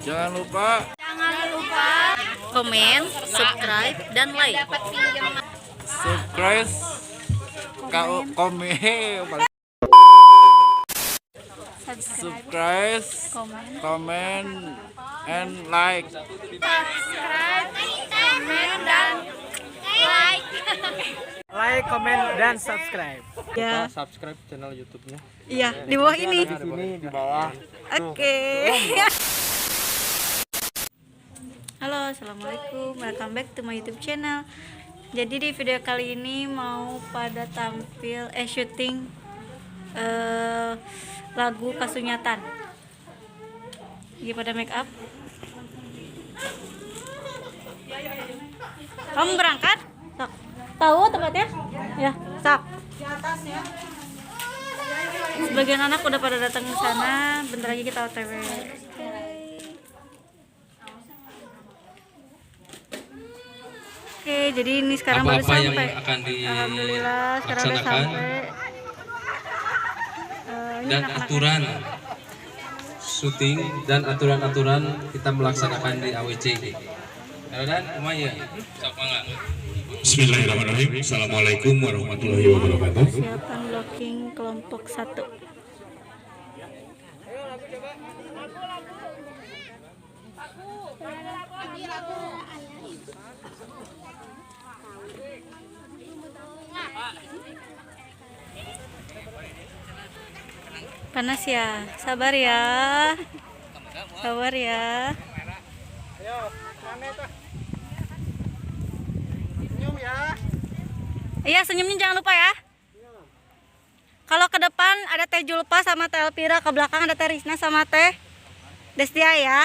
Jangan lupa komen, subscribe, dan like. subscribe, komen, subscribe, comment, and like. Subscribe, komen, dan like. Like, komen, dan subscribe. Ya. Subscribe channel YouTube-nya. Iya, di bawah ini. Di sini di bawah. Oke. Halo, assalamualaikum. Welcome back to my YouTube channel. Jadi di video kali ini mau pada tampil syuting lagu Kasunyatan. Lagi pada make up. Kamu berangkat? Sok. Tahu tempatnya? Ya, sok. Sebagian anak udah pada datang ke sana. Bentar lagi kita OTW. Oke, jadi ini sekarang baru sampai. Alhamdulillah, sekarang udah sampai. Dan aturan syuting dan aturan-aturan kita melaksanakan di AWC. Dan Umaya, Bismillahirrahmanirrahim. Assalamualaikum warahmatullahi wabarakatuh. Persiapan blocking kelompok 1. Panas ya, sabar ya. Sabar ya. Senyum ya. Iya, senyumnya jangan lupa ya. Kalau ke depan ada Teh Julpa sama Teh Elvira, ke belakang ada Teh Risna sama Teh Destia ya.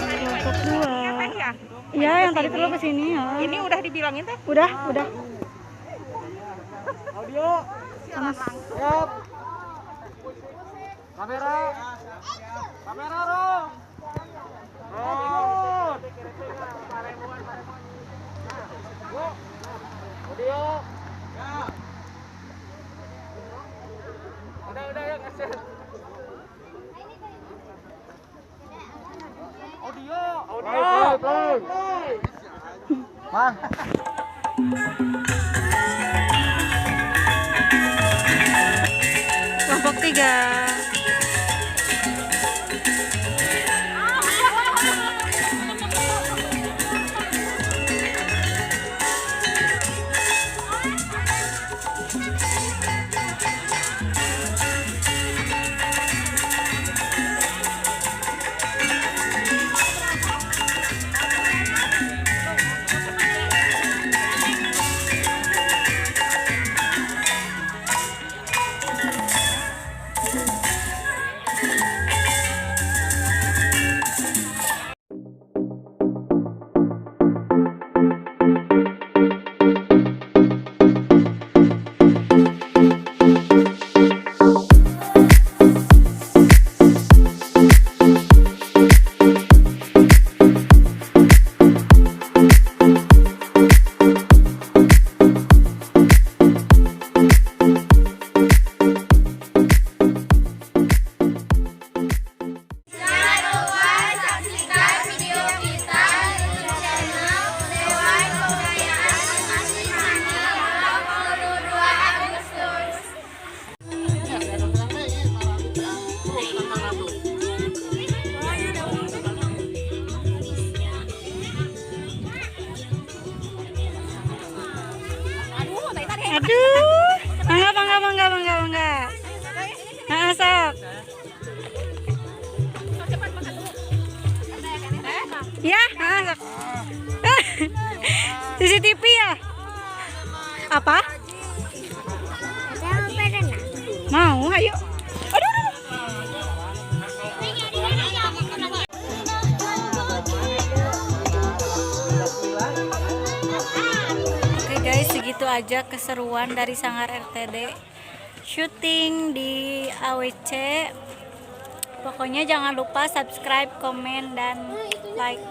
Kelompok 2. Iya, yang tadi terlalu ke sini ya. Ini udah dibilangin teh? Udah. Audio. Siap. Kamera. Kamera, Rom. Rom. Audio. Udah ya, kasih. Audio. Play. Bang. Kelompok 3. Aduh, bangga. Nah, sok. Ya, sok. CCTV ya? Apa? Mau, ayo. Aduh. Oke guys, segitu aja keseruan dari Sanggar RTD syuting di AWC. Pokoknya jangan lupa subscribe, komen, dan like.